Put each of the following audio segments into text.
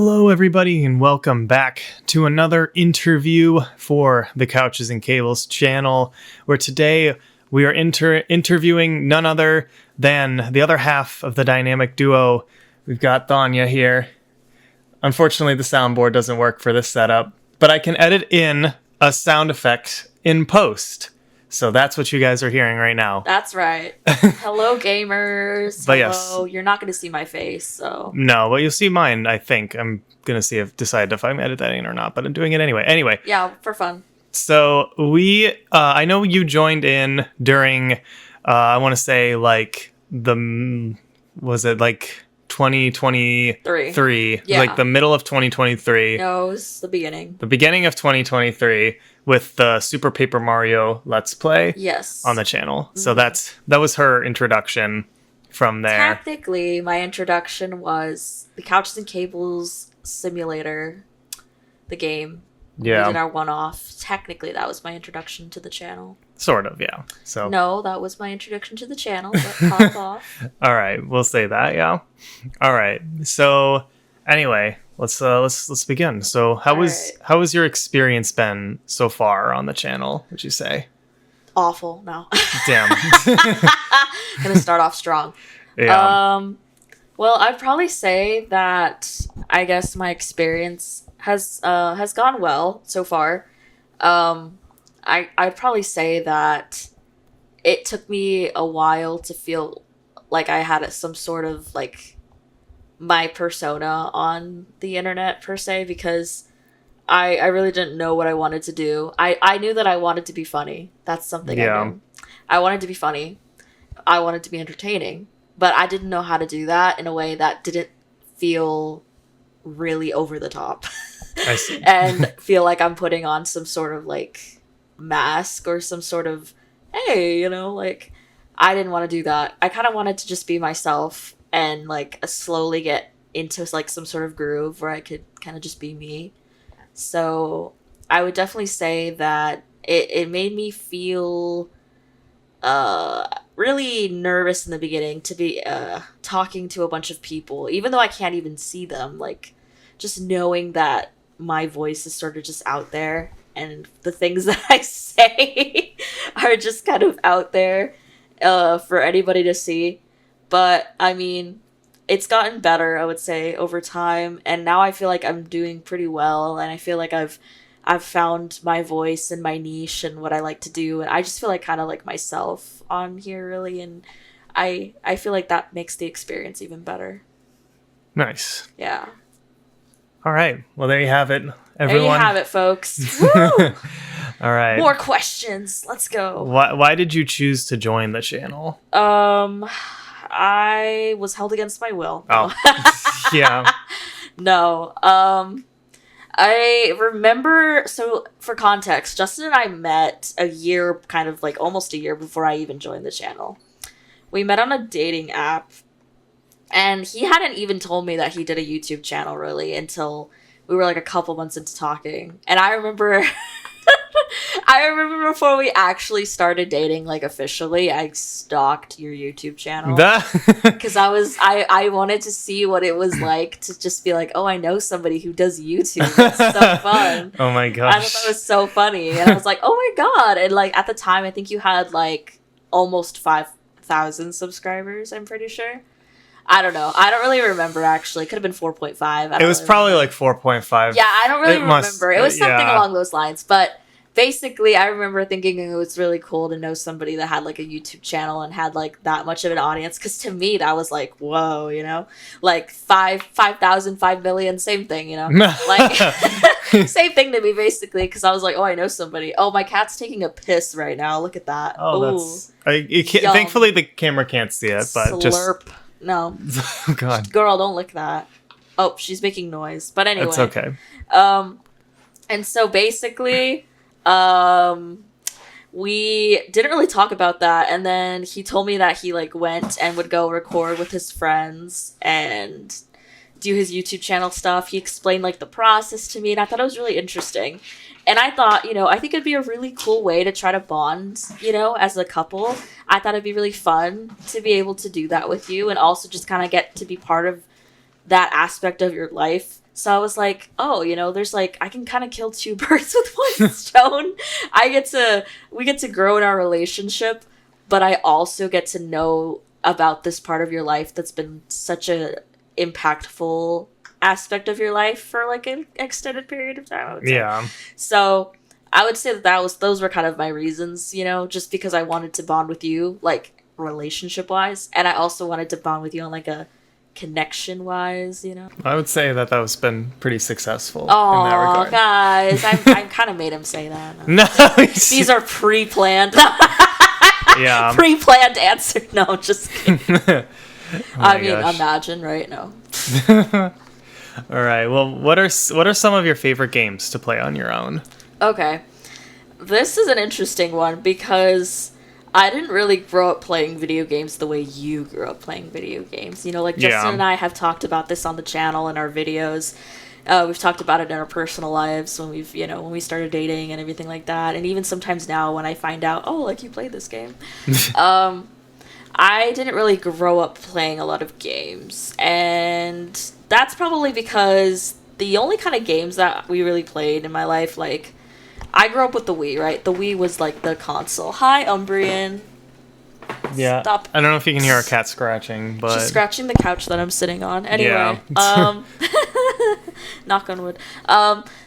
Hello, everybody, and welcome back to another interview for the Couches and Cables channel, where today we are interviewing none other than the other half of the dynamic duo. We've got Tanya here. Unfortunately, the soundboard doesn't work for this setup, but I can edit in a sound effect in post. So that's what you guys are hearing right now. That's right. Hello, gamers. But Hello. yes. You're not going to see my face, so... No, but you'll see mine, I think. I'm going to decide if I'm editing or not, but I'm doing it anyway. Anyway. Yeah, for fun. So I know you joined in during, I want to say, like, was it like 2023? Yeah. Like the middle of 2023. No, it was the beginning. The beginning of 2023 with the Super Paper Mario Let's Play. Yes. On the channel. Mm-hmm. So that was her introduction from there. Technically, my introduction was the Couches and Cables Simulator, the game. Yeah. We did our one-off. Technically, that was my introduction to the channel. Sort of, yeah. So no, that was my introduction to the channel, but pop off. All right, we'll say that, yeah. All right. So anyway, let's begin. So how was your experience been so far on the channel, would you say? Awful. No. Damn. Gonna start off strong. Yeah. Well, I'd probably say that I guess my experience has gone well so far. I'd probably say that it took me a while to feel like I had some sort of like my persona on the internet per se, because I really didn't know what I wanted to do. I knew that I wanted to be funny. That's something I knew. I wanted to be funny. I wanted to be entertaining, but I didn't know how to do that in a way that didn't feel really over the top. I see. And feel like I'm putting on some sort of like mask or some sort of, hey, like I didn't want to do that. I kind of wanted to just be myself and like slowly get into like some sort of groove where I could kind of just be me. So I would definitely say that it made me feel really nervous in the beginning to be talking to a bunch of people, even though I can't even see them. Like just knowing that my voice is sort of just out there and the things that I say are just kind of out there for anybody to see. But I mean, it's gotten better, I would say, over time, and now I feel like I'm doing pretty well, and I feel like I've found my voice and my niche and what I like to do, and I just feel like kind of like myself on here, really, and I feel like that makes the experience even better. Nice. Yeah. All right. Well, there you have it, everyone. There you have it, folks. Woo! All right. More questions. Let's go. Why did you choose to join the channel? I was held against my will. Oh. Yeah. No. I remember, so for context, Justin and I met almost a year before I even joined the channel. We met on a dating app, and he hadn't even told me that he did a YouTube channel really until we were like a couple months into talking. And I remember before we actually started dating, like officially, I stalked your YouTube channel because I wanted to see what it was like to just be like, oh, I know somebody who does YouTube. It's so fun. Oh my gosh. I thought that was so funny, and I was like, oh my god! And like at the time, I think you had like almost 5,000 subscribers. I'm pretty sure. I don't know. I don't really remember, actually. It could have been 4.5. It was probably like 4.5. Yeah, I don't really remember. It was something along those lines. But basically, I remember thinking it was really cool to know somebody that had like a YouTube channel and had like that much of an audience. Because to me, that was like, whoa, like 5,000, 5 million, same thing, like same thing to me, basically. Because I was like, oh, I know somebody. Oh, my cat's taking a piss right now. Look at that. Oh, thankfully, the camera can't see it, but Slurp. No. Oh, God. Girl, don't lick that. Oh, she's making noise. But anyway. It's okay. And so basically, we didn't really talk about that. And then he told me that he like went and would go record with his friends and do his YouTube channel stuff. He explained like the process to me, and I thought it was really interesting. And I thought, I think it'd be a really cool way to try to bond, as a couple. I thought it'd be really fun to be able to do that with you, and also just kind of get to be part of that aspect of your life. So I was like, oh, there's like I can kind of kill two birds with one stone. We get to grow in our relationship, but I also get to know about this part of your life that's been such a impactful aspect of your life for like an extended period of time, I would say. Yeah. So I would say those were kind of my reasons, just because I wanted to bond with you, like relationship wise, and I also wanted to bond with you on like a connection wise. I would say that was been pretty successful in that Oh, regard. guys, I kind of made him say that. No, These are pre-planned. yeah. Pre-planned answer. No, just kidding. Oh I mean, gosh. imagine, right? No. All right. Well, what are some of your favorite games to play on your own? Okay. This is an interesting one because I didn't really grow up playing video games the way you grew up playing video games. Like Justin and I have talked about this on the channel in our videos. We've talked about it in our personal lives when when we started dating and everything like that. And even sometimes now when I find out, oh, like you played this game. I didn't really grow up playing a lot of games. And that's probably because the only kind of games that we really played in my life, like, I grew up with the Wii, right? The Wii was like the console. Hi, Umbrian. Yeah. Stop. I don't know if you can hear our cat scratching, but She's scratching the couch that I'm sitting on. Anyway, Yeah. knock on wood.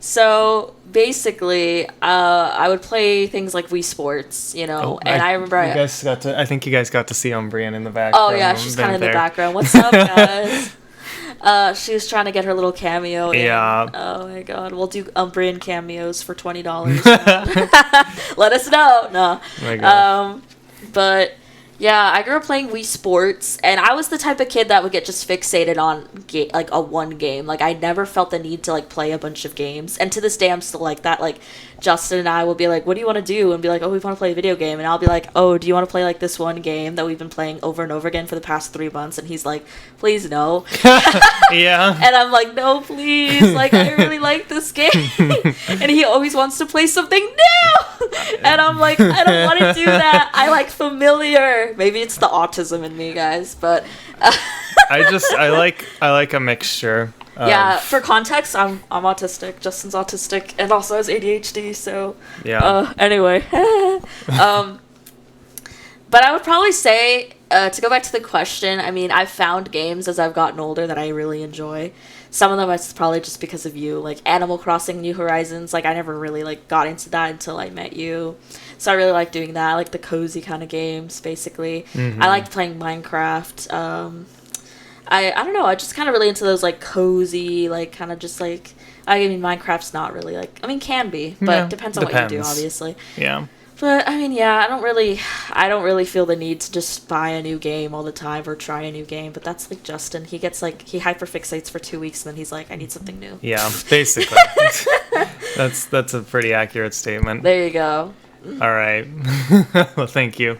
So basically, I would play things like Wii Sports, and I remember I think you guys got to see Umbrian in the background. Oh yeah, she's kind of in the background. What's up, guys? She was trying to get her little cameo in. Yeah. Oh my god. We'll do Umbrian cameos for $20. Let us know. No. Oh my gosh. But yeah, I grew up playing Wii Sports, and I was the type of kid that would get just fixated on like a one game. Like I never felt the need to like play a bunch of games, and to this day I'm still like that. Like Justin and I will be like, "What do you want to do?" and be like, "Oh, we want to play a video game," and I'll be like, "Oh, do you want to play like this one game that we've been playing over and over again for the past 3 months?" And he's like, "Please no." Yeah. And I'm like, "No, please! Like I really like this game," and he always wants to play something new, and I'm like, "I don't want to do that. I like familiar." Maybe it's the autism in me, guys, but I like a mixture. yeah. For context, I'm autistic. Justin's autistic and also has ADHD. So Yeah. Anyway, but I would probably say to go back to the question. I mean, I've found games as I've gotten older that I really enjoy. Some of them it's probably just because of you, like Animal Crossing New Horizons. Like I never really like got into that until I met you. So I really like doing that. I like the cozy kind of games, basically. Mm-hmm. I liked playing Minecraft. I don't know. I just kind of really into those like cozy, like kind of just like. I mean, Minecraft's not really like. I mean, can be, but Yeah, depends on what you do, obviously. Yeah. But I mean, yeah, I don't really feel the need to just buy a new game all the time or try a new game. But that's like Justin. He gets like he hyperfixates for 2 weeks and then he's like, I need something new. Yeah. Basically, that's a pretty accurate statement. There you go. All right. Well, thank you.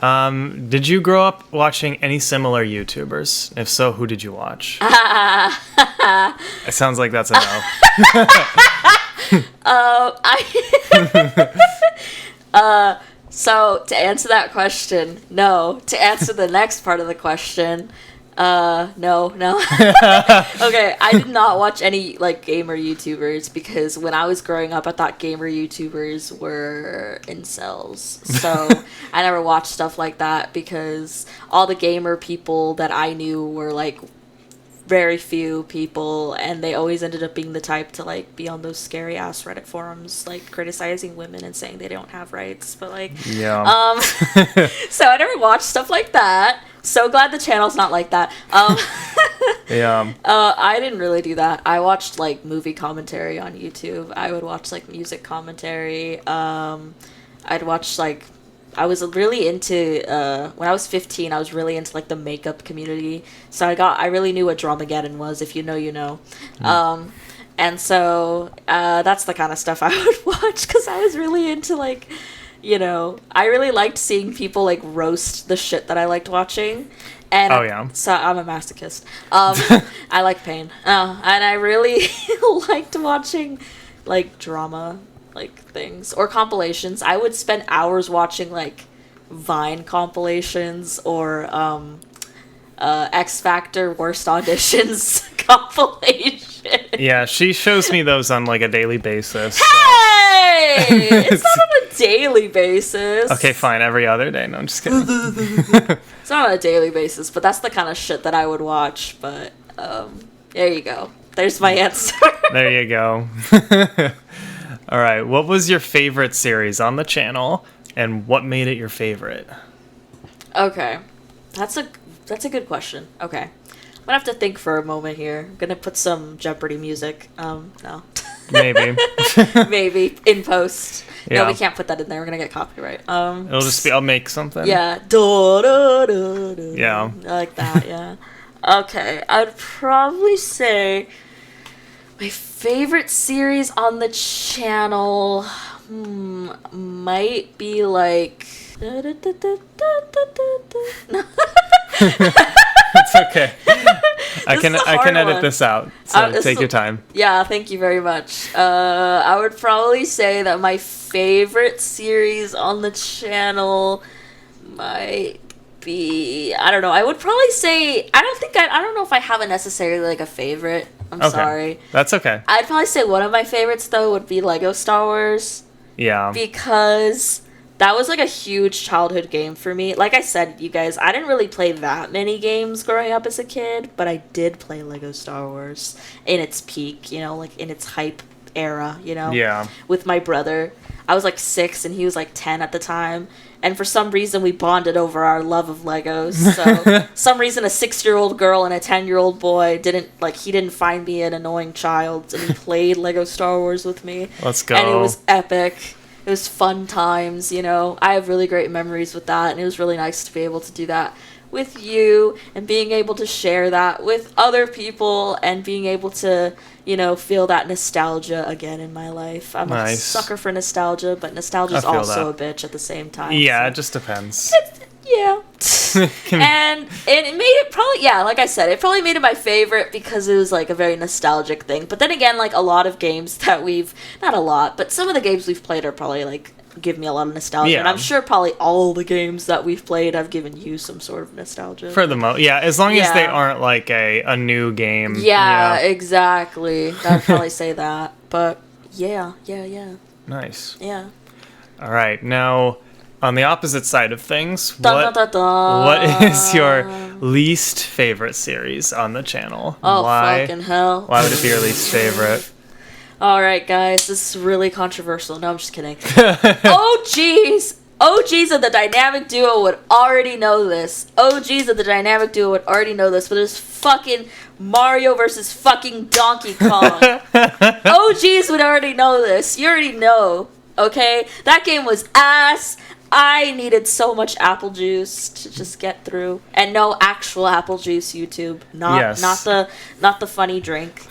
Did you grow up watching any similar YouTubers? If so, who did you watch? It sounds like that's a no. So to answer that question, no. To answer the next part of the question, no. Okay, I did not watch any like gamer YouTubers because when I was growing up, I thought gamer YouTubers were incels. So I never watched stuff like that because all the gamer people that I knew were like very few people, and they always ended up being the type to like be on those scary ass Reddit forums like criticizing women and saying they don't have rights, but like Yeah. so I never watched stuff like that. So glad the channel's not like that. Yeah. I didn't really do that. I watched like movie commentary on YouTube. I would watch like music commentary. I'd watch like I was really into when I was 15. I was really into like the makeup community. So I really knew what Dramageddon was. If you know, you know. And so that's the kind of stuff I would watch because I was really into like. I really liked seeing people like roast the shit that I liked watching. And Oh, yeah. So I'm a masochist. I like pain. And I really liked watching like drama like things or compilations. I would spend hours watching like Vine compilations or X Factor worst auditions compilation. Yeah, she shows me those on like a daily basis. Hey! It's not on a daily basis. Okay, fine. Every other day. No, I'm just kidding. It's not on a daily basis, but that's the kind of shit that I would watch. But there you go. There's my answer. There you go. All right. What was your favorite series on the channel, and what made it your favorite? Okay, that's a good question. Okay, I'm gonna have to think for a moment here. I'm gonna put some Jeopardy music. No. Maybe. Maybe in post. Yeah. No, we can't put that in there. We're gonna get copyright. It'll just be. I'll make something. Yeah. Da, da, da, da. Yeah. Like that. Yeah. Okay, I'd probably say my favorite series on the channel might be like. It's okay. I can edit this out. So take your time. Yeah, thank you very much. I would probably say that my favorite series on the channel might be, I don't know. I would probably say I don't know if I have a necessarily like a favorite. I'm sorry. That's okay. I'd probably say one of my favorites though would be Lego Star Wars. Yeah. Because that was like a huge childhood game for me. Like I said, you guys, I didn't really play that many games growing up as a kid, but I did play Lego Star Wars in its peak, like in its hype era, Yeah. with my brother. I was like 6 and he was like 10 at the time. And for some reason, we bonded over our love of Legos. So, some reason, a 6-year-old girl and a 10-year-old boy he didn't find me an annoying child, and he played Lego Star Wars with me. Let's go. And it was epic. It was fun times, I have really great memories with that, and it was really nice to be able to do that with you, and being able to share that with other people, and being able to, feel that nostalgia again in my life. I'm a sucker for nostalgia, but nostalgia's also a bitch at the same time. Yeah, so. it just depends. Yeah. And it made it probably, like I said, it probably made it my favorite because it was like a very nostalgic thing. But then again, like a lot of games that not a lot, but some of the games we've played are probably like give me a lot of nostalgia. Yeah. And I'm sure probably all the games that we've played have given you some sort of nostalgia. For the most, yeah, as long as they aren't like a new game. Yeah, exactly. I'd probably say that. But yeah. Nice. Yeah. All right, now on the opposite side of things, Dun, dun, dun. what is your least favorite series on the channel? Oh, fucking hell. Why would it be your least favorite? Alright, guys, this is really controversial. No, I'm just kidding. OGs of the Dynamic Duo would already know this. OGs of the Dynamic Duo would already know this, but it's fucking Mario versus fucking Donkey Kong. OGs would already know this. You already know, okay? That game was ass. I needed so much apple juice to just get through, and no actual apple juice. YouTube, not the funny drink.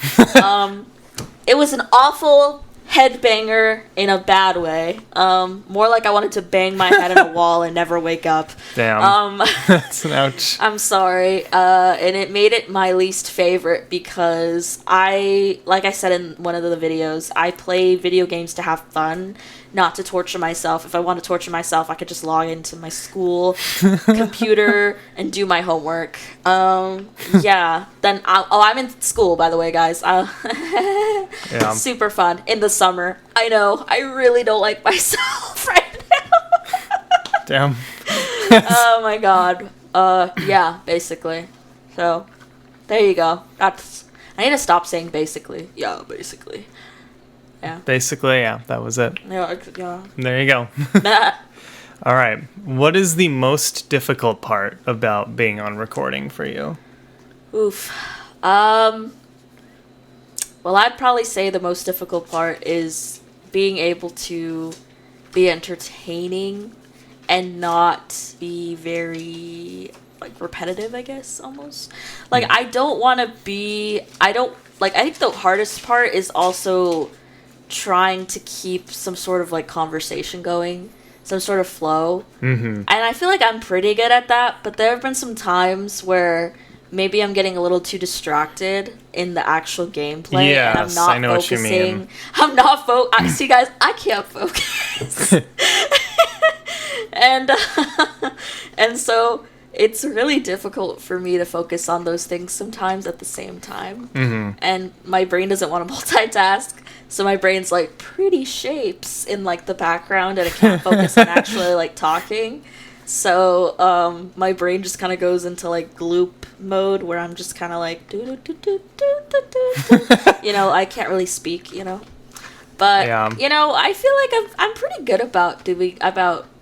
It was an awful headbanger in a bad way. More like I wanted to bang my head on a wall and never wake up. Damn. That's an ouch. I'm sorry. And it made it my least favorite because like I said in one of the videos, I play video games to have fun, not to torture myself. If I want to torture myself, I could just log into my school computer and do my homework. Yeah. Then I'm in school, by the way, guys. Yeah. Super fun in the summer. I know. I really don't like myself right now. Damn. Oh my god. Yeah, basically. So, there you go. I need to stop saying basically. Yeah, basically. Yeah. Basically, yeah, that was it. Yeah. There you go. All right. What is the most difficult part about being on recording for you? Oof. Well, I'd probably say the most difficult part is being able to be entertaining and not be very, repetitive, I guess, almost. I don't want to be... I think the hardest part is also trying to keep some sort of, conversation going, some sort of flow. Mm-hmm. And I feel like I'm pretty good at that, but there have been some times where... maybe I'm getting a little too distracted in the actual gameplay, and I'm not I know focusing. What you mean. I'm not see, guys, I can't focus, and so it's really difficult for me to focus on those things sometimes at the same time. Mm-hmm. And my brain doesn't want to multitask, so my brain's like pretty shapes in like the background, and it can't focus on actually like talking. So my brain just kind of goes into like gloop mode where I'm just kind of like do do do do do do do. You know, I can't really speak. You know, but you know, I feel like I'm pretty good about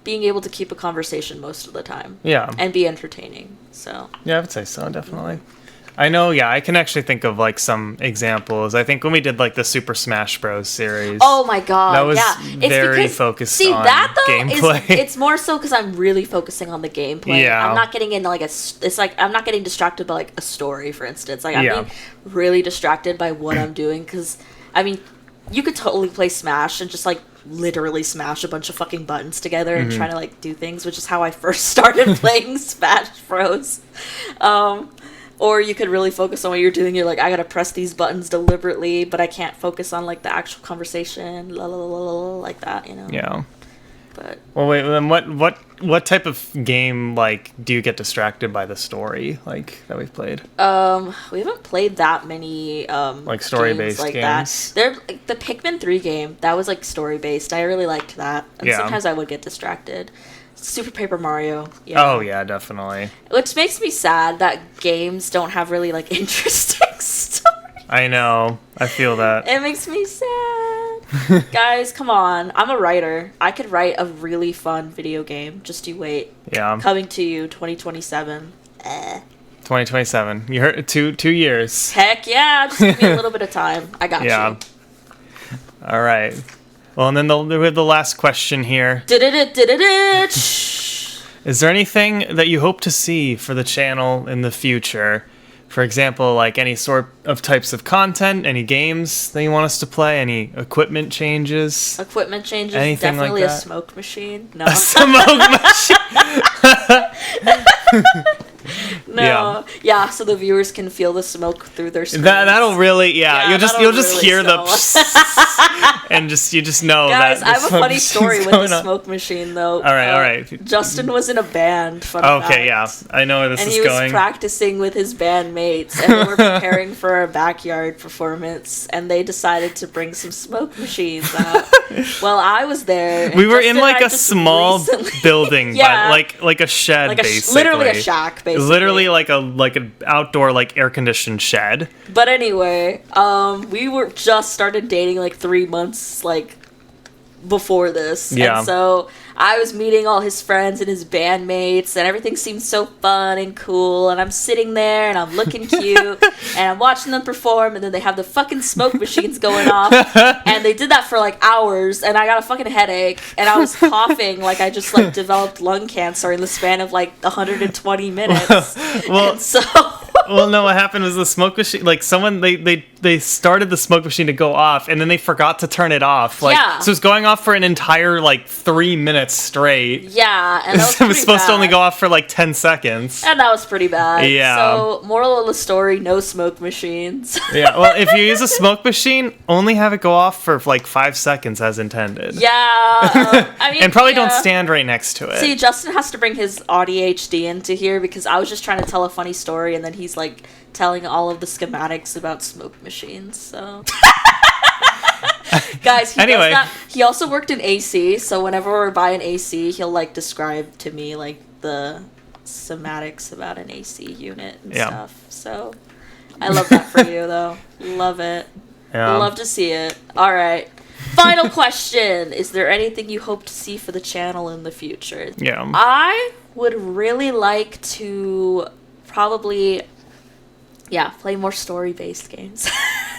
being able to keep a conversation most of the time. Yeah. And be entertaining. So. Yeah, I would say so, definitely. I know, yeah, I can actually think of like some examples. I think when we did like the Super Smash Bros. Series. Oh my god, that was yeah. very focused on that though gameplay. it's more so because I'm really focusing on the gameplay. Yeah. I'm not getting into like it's like I'm not getting distracted by like a story, for instance. Like I'm being really distracted by what I'm doing, because I mean, you could totally play Smash and just like literally smash a bunch of fucking buttons together and try to like do things, which is how I first started playing Smash Bros. Or you could really focus on what you're doing. You're like, I gotta press these buttons deliberately, but I can't focus on like the actual conversation, la la la la, la like that, you know. Yeah. But well, wait. Then what type of game like do you get distracted by the story like that we've played? We haven't played that many like story-based like games. that. They're like, the Pikmin 3 game that was like story-based. I really liked that, and sometimes I would get distracted. Super Paper Mario. Yeah. Oh yeah, definitely. Which makes me sad that games don't have really like interesting stories. I know. I feel that. It makes me sad. Guys, come on. I'm a writer. I could write a really fun video game. Just you wait. Yeah. Coming to you 2027. 2027. You heard 2 years. Heck yeah. Just give me a little bit of time. I got you. All right. Well, and then we have the last question here. Is there anything that you hope to see for the channel in the future? For example, like any sort of types of content, any games that you want us to play, any equipment changes? Equipment changes, anything definitely like a that? smoke machine. No. A smoke machine? No. Yeah, so the viewers can feel the smoke through their screens. That'll really, you'll just really hear the and you just know Guys, that. I have a funny story with the smoke machine though. All right. Justin was in a band. Fun fact. Yeah, I know where this is going. And he was practicing with his bandmates, and they were preparing for a backyard performance, and they decided to bring some smoke machines out. Well, I was there. We were in like a small building, like a shed, basically. Literally a shack, basically. Literally like an outdoor like air conditioned shed. But anyway, we were just started dating like 3 months like before this. Yeah. And so I was meeting all his friends and his bandmates, and everything seemed so fun and cool, and I'm sitting there and I'm looking cute and I'm watching them perform, and then they have the fucking smoke machines going off, and they did that for like hours, and I got a fucking headache, and I was coughing like I just like developed lung cancer in the span of like 120 minutes. Well, and so well, no, what happened was the smoke machine, like someone, they started the smoke machine to go off, and then they forgot to turn it off. Like, so it was going off for an entire like 3 minutes straight. Yeah, and that was it was supposed bad. to only go off for like 10 seconds. And that was pretty bad. Yeah. So, moral of the story, no smoke machines. Yeah, well, if you use a smoke machine, only have it go off for like 5 seconds as intended. Yeah. I mean, and probably don't stand right next to it. See, Justin has to bring his ADHD into here, because I was just trying to tell a funny story, and then he's like telling all of the schematics about smoke machines, so... Guys, he also worked in AC, so whenever we're buying AC, he'll like describe to me like the schematics about an AC unit and stuff. So I love that for you though. Love it. Love to see it. All right. Final question. Is there anything you hope to see for the channel in the future? Yeah. I would really like to probably play more story-based games.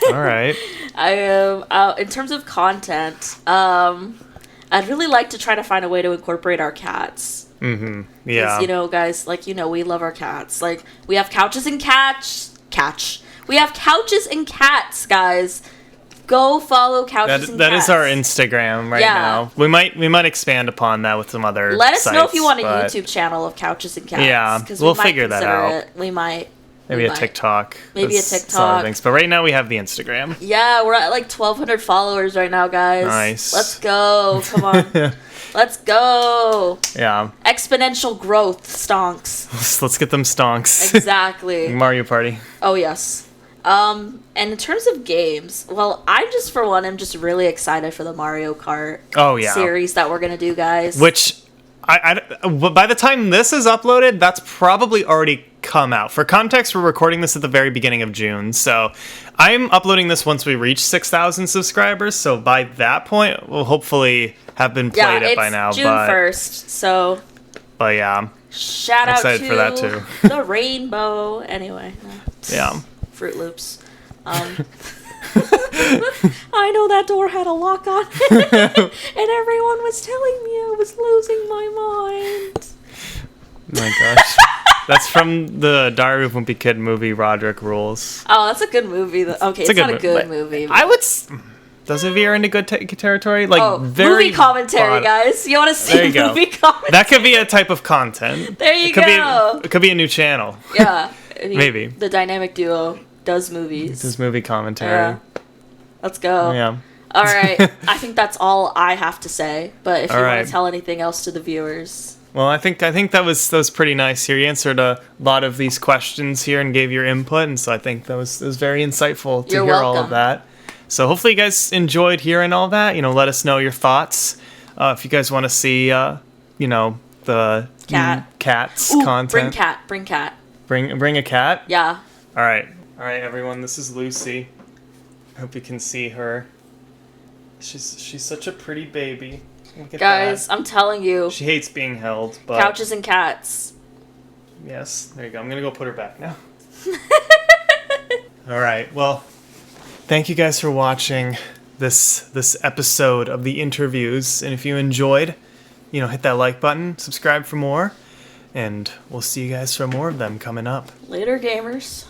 All right. In terms of content, I'd really like to try to find a way to incorporate our cats. Mm-hmm. Yeah. Because, guys, we love our cats. Like, we have couches and cats. We have couches and cats, guys. Go follow couches and cats. That is our Instagram right now. We might expand upon that with some other Let us know if sites, you want a YouTube channel of couches and cats. Yeah, because we'll figure that out. We might. Maybe a TikTok. Maybe a TikTok. Things. But right now we have the Instagram. Yeah, we're at like 1,200 followers right now, guys. Nice. Let's go. Come on. Let's go. Yeah. Exponential growth, stonks. Let's get them stonks. Exactly. Mario Party. Oh, yes. And in terms of games, well, I just, for one, am just really excited for the Mario Kart series that we're going to do, guys. Which, by the time this is uploaded, that's probably already come out. For context, we're recording this at the very beginning of June, so I'm uploading this once we reach 6,000 subscribers, so by that point, we'll hopefully have been played it by now. June 1st, so... But yeah. Shout out to for that too. the rainbow. Anyway. Yeah. Fruit Loops. I know that door had a lock on it, and everyone was telling me I was losing my mind. My gosh. That's from the Diary of a Wimpy Kid movie, Roderick Rules. Oh, that's a good movie. Okay, it's not a good movie. I would... Does it veer into good territory? Like, movie commentary, guys. You want to see movie commentary? That could be a type of content. There you go. It could be a new channel. Yeah. Maybe. The dynamic duo does movies. Does movie commentary. Yeah. Let's go. Yeah. All right. I think that's all I have to say. But if you want to tell anything else to the viewers... Well, I think that was pretty nice here. You answered a lot of these questions here and gave your input, and so I think it was very insightful to hear all of that. So hopefully you guys enjoyed hearing all that. Let us know your thoughts. If you guys want to see, the cats content. Bring cat. Bring a cat? Yeah. All right, everyone. This is Lucy. I hope you can see her. She's such a pretty baby. Look at guys, that. I'm telling you. She hates being held. But couches and cats. Yes, there you go. I'm going to go put her back now. All right, well, thank you guys for watching this episode of the interviews. And if you enjoyed, hit that like button, subscribe for more, and we'll see you guys for more of them coming up. Later, gamers.